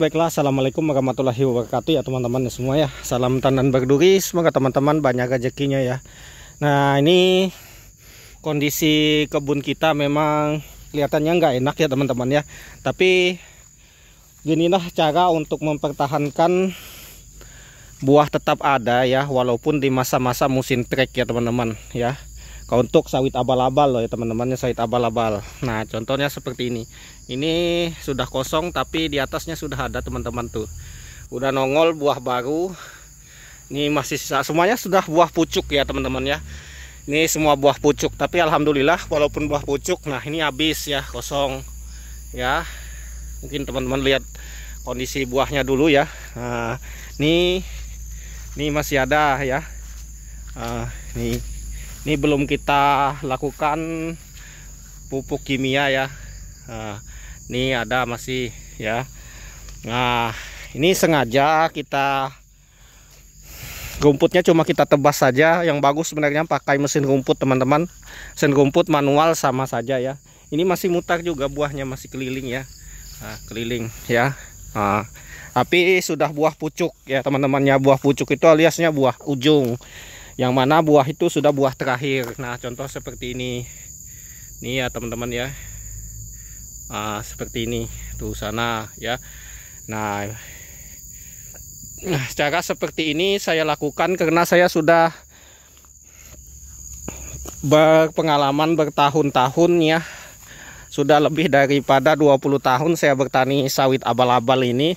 Baiklah, assalamualaikum warahmatullahi wabarakatuh ya teman-teman semua ya. Salam tandan berduri, semoga teman-teman banyak rezekinya ya. Nah, ini kondisi kebun kita memang kelihatannya nggak enak ya teman-teman ya. Tapi ginilah cara untuk mempertahankan buah tetap ada ya, walaupun di masa-masa musim trek ya teman-teman ya. Untuk sawit abal-abal loh ya teman-teman, sawit abal-abal. Nah, contohnya seperti ini. Ini sudah kosong tapi di atasnya sudah ada teman-teman tuh. Udah nongol buah baru. Ini masih sisa, semuanya sudah buah pucuk ya teman-teman ya. Ini semua buah pucuk, tapi alhamdulillah walaupun buah pucuk, nah ini habis ya, kosong ya. Mungkin teman-teman lihat kondisi buahnya dulu ya. Nah, ini masih ada ya. Ini belum kita lakukan pupuk kimia ya. Nah, ini ada masih ya. Nah, ini sengaja kita rumputnya cuma kita tebas saja. Yang bagus sebenarnya pakai mesin rumput teman-teman. Mesin rumput manual sama saja ya. Ini masih mutar juga buahnya, masih keliling ya. Nah, keliling ya. Nah, tapi sudah buah pucuk ya teman-temannya. Buah pucuk itu aliasnya buah ujung, yang mana buah itu sudah buah terakhir. Nah, contoh seperti ini ya teman-teman ya. Seperti ini tuh sana ya. Nah, cara seperti ini saya lakukan karena saya sudah berpengalaman bertahun-tahun ya. Sudah lebih daripada 20 tahun saya bertani sawit abal-abal ini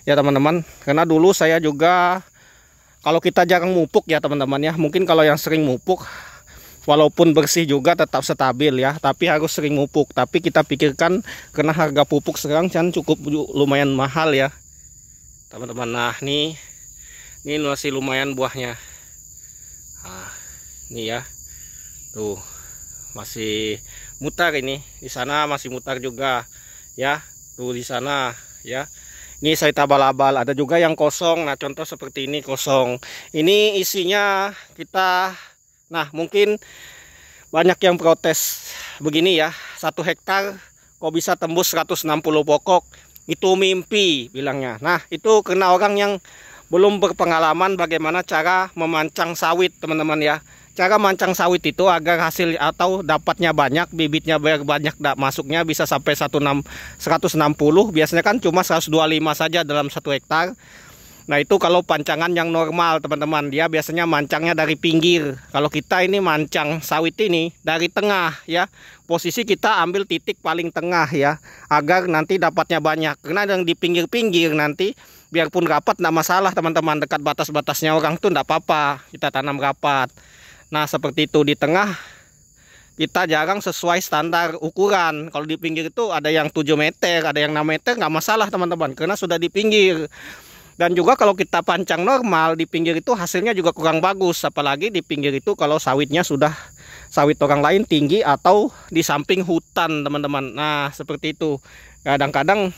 ya teman-teman. Karena dulu saya juga, kalau kita jarang mupuk ya teman-teman ya, mungkin kalau yang sering mupuk walaupun bersih juga tetap stabil ya, tapi harus sering mupuk. Tapi kita pikirkan karena harga pupuk sekarang kan cukup lumayan mahal ya teman-teman. Nah, ini masih lumayan buahnya. Nah, ini ya tuh masih mutar, ini di sana masih mutar juga ya, tuh di sana ya. Ini sawit abal-abal, ada juga yang kosong. Nah, contoh seperti ini kosong. Ini isinya kita, nah mungkin banyak yang protes begini ya, 1 hektar kok bisa tembus 160 pokok, itu mimpi bilangnya. Nah, itu karena orang yang belum berpengalaman bagaimana cara memancang sawit teman-teman ya. Cara mancang sawit itu agar hasil atau dapatnya banyak, bibitnya banyak, masuknya bisa sampai 160, biasanya kan cuma 125 saja dalam 1 hektar. Nah, itu kalau pancangan yang normal teman-teman, dia biasanya mancangnya dari pinggir. Kalau kita ini mancang sawit ini dari tengah ya. Posisi kita ambil titik paling tengah ya, agar nanti dapatnya banyak. Karena yang di pinggir-pinggir nanti biarpun rapat tidak masalah teman-teman, dekat batas-batasnya orang tuh tidak apa-apa, kita tanam rapat. Nah, seperti itu. Di tengah kita jarang sesuai standar ukuran. Kalau di pinggir itu ada yang 7 meter, ada yang 6 meter, nggak masalah teman-teman, karena sudah di pinggir. Dan juga kalau kita pancang normal di pinggir itu hasilnya juga kurang bagus. Apalagi di pinggir itu kalau sawitnya sudah sawit orang lain tinggi atau di samping hutan teman-teman. Nah, seperti itu. Kadang-kadang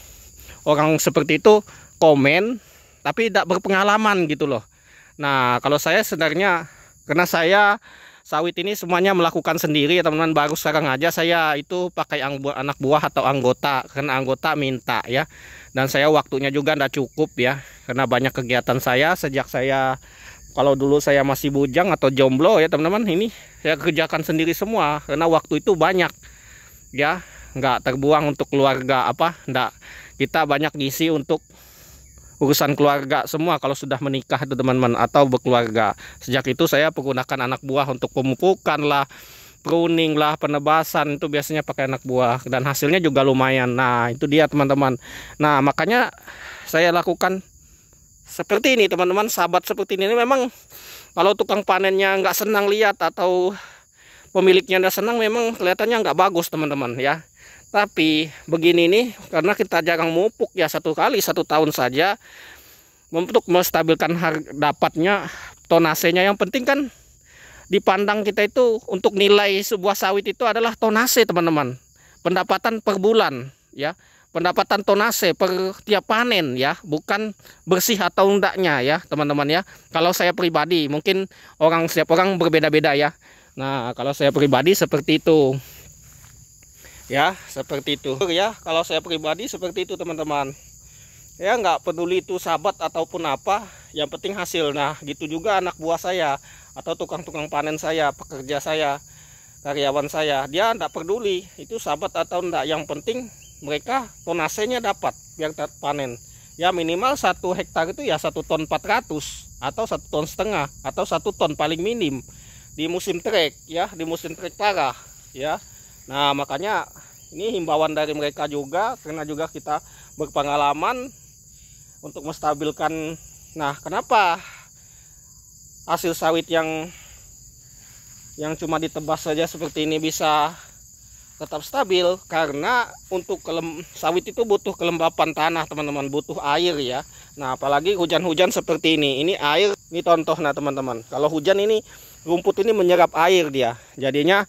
orang seperti itu komen tapi tidak berpengalaman gitu loh. Nah, kalau saya sebenarnya, karena saya sawit ini semuanya melakukan sendiri ya teman-teman. Baru sekarang aja saya itu pakai anak buah atau anggota, karena anggota minta ya. Dan saya waktunya juga tidak cukup ya, karena banyak kegiatan saya sejak saya, kalau dulu saya masih bujang atau jomblo ya teman-teman, ini saya kerjakan sendiri semua karena waktu itu banyak ya, nggak terbuang untuk keluarga apa, nggak, kita banyak ngisi untuk urusan keluarga semua kalau sudah menikah itu teman-teman, atau berkeluarga. Sejak itu saya menggunakan anak buah untuk pemupukan lah, pruning lah, penebasan, itu biasanya pakai anak buah dan hasilnya juga lumayan. Nah, itu dia teman-teman. Nah, makanya saya lakukan seperti ini teman-teman. Sahabat seperti ini memang kalau tukang panennya nggak senang lihat atau pemiliknya nggak senang, memang kelihatannya nggak bagus teman-teman ya. Tapi begini nih, karena kita jarang mupuk ya, 1 kali 1 tahun saja, untuk menstabilkan dapatnya tonasenya. Yang penting kan dipandang kita itu, untuk nilai sebuah sawit itu adalah tonase teman-teman, pendapatan per bulan ya, pendapatan tonase per tiap panen ya, bukan bersih atau enggaknya ya teman-teman ya. Kalau saya pribadi, mungkin setiap orang berbeda-beda ya. Nah, kalau saya pribadi seperti itu ya, seperti itu ya. Kalau saya pribadi seperti itu teman-teman. Ya nggak peduli itu sahabat ataupun apa, yang penting hasil. Nah gitu juga anak buah saya atau tukang-tukang panen saya, pekerja saya, karyawan saya, dia nggak peduli itu sahabat atau enggak, yang penting mereka tonasenya dapat biar panen. Ya minimal 1 hektar itu ya 1,4 ton atau 1,5 ton atau 1 ton paling minim di musim trek ya, di musim trek parah ya. Nah makanya ini himbauan dari mereka juga, karena juga kita berpengalaman untuk menstabilkan. Nah kenapa hasil sawit yang cuma ditebas saja seperti ini bisa tetap stabil? Karena untuk sawit itu butuh kelembapan tanah teman-teman, butuh air ya. Nah apalagi hujan-hujan seperti ini air, ini contoh. Nah teman-teman, kalau hujan ini rumput ini menyerap air dia, jadinya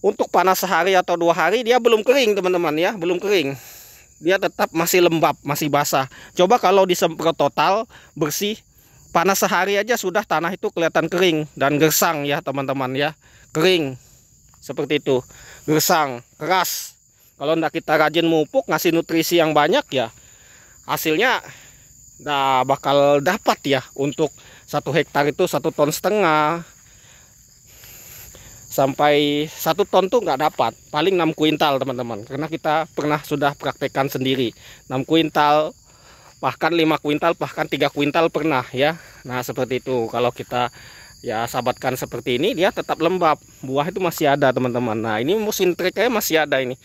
untuk panas sehari atau 2 hari dia belum kering teman-teman ya, belum kering, dia tetap masih lembab, masih basah. Coba kalau disemprot total bersih, panas sehari aja sudah tanah itu kelihatan kering dan gersang ya teman-teman ya, kering seperti itu, gersang, keras. Kalau ndak kita rajin mupuk, ngasih nutrisi yang banyak ya, hasilnya ndak bakal dapat ya. Untuk 1 hektar itu 1,5 ton sampai 1 ton tuh nggak dapat, paling 6 kuintal teman-teman, karena kita pernah sudah praktekkan sendiri 6 kuintal, bahkan 5 kuintal, bahkan 3 kuintal pernah ya. Nah seperti itu, kalau kita ya sabatkan seperti ini, dia tetap lembab, buah itu masih ada teman-teman. Nah ini musim treknya masih ada, ini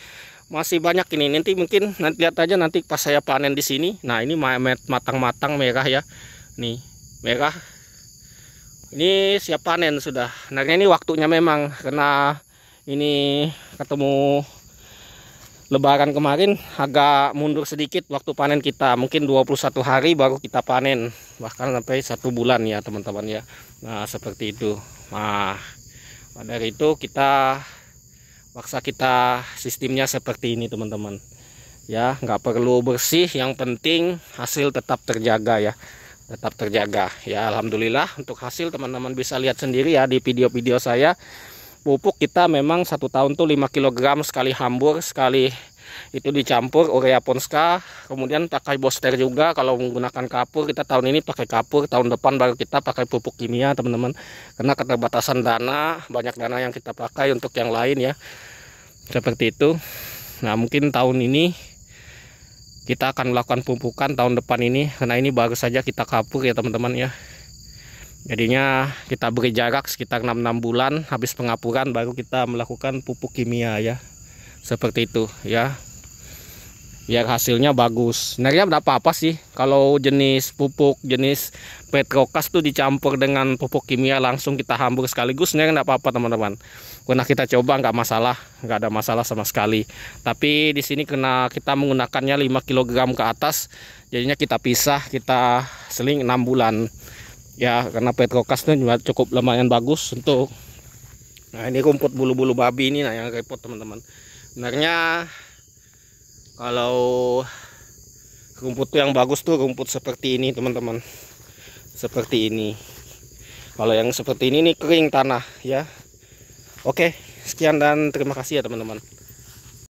masih banyak ini. Nanti mungkin nanti lihat aja nanti pas saya panen di sini. Nah ini matang-matang merah ya, nih merah. Ini siap panen sudah. Nah ini waktunya memang, karena ini ketemu Lebaran kemarin agak mundur sedikit waktu panen kita, mungkin 21 hari baru kita panen, bahkan sampai 1 bulan ya teman-teman ya. Nah seperti itu. Nah dari itu kita paksa, kita sistemnya seperti ini teman-teman ya, nggak perlu bersih, yang penting hasil tetap terjaga ya, tetap terjaga ya. Alhamdulillah untuk hasil teman-teman bisa lihat sendiri ya di video-video saya. Pupuk kita memang 1 tahun tuh 5 kg sekali hambur, sekali itu dicampur urea ponska, kemudian pakai booster juga. Kalau menggunakan kapur, kita tahun ini pakai kapur, tahun depan baru kita pakai pupuk kimia teman-teman, karena keterbatasan dana, banyak dana yang kita pakai untuk yang lain ya, seperti itu. Nah mungkin tahun ini kita akan melakukan pupukan tahun depan ini, karena ini baru saja kita kapur ya teman-teman ya. Jadinya kita beri jarak sekitar 6 bulan habis pengapuran baru kita melakukan pupuk kimia ya, seperti itu ya, biar hasilnya bagus. Sebenarnya tidak apa-apa sih kalau jenis pupuk jenis Petrokas tuh dicampur dengan pupuk kimia langsung kita hambur sekaligus, sebenarnya tidak apa-apa teman-teman. Pernah kita coba, nggak masalah, nggak ada masalah sama sekali. Tapi di sini karena kita menggunakannya 5 kg ke atas, jadinya kita pisah, kita seling 6 bulan ya, karena Petrokas itu juga cukup lumayan bagus untuk. Nah ini rumput bulu-bulu babi ini, nah yang repot teman-teman. Sebenarnya kalau rumput yang bagus tuh rumput seperti ini teman-teman, seperti ini. Kalau yang seperti ini nih kering tanah ya. Oke, sekian dan terima kasih ya teman-teman.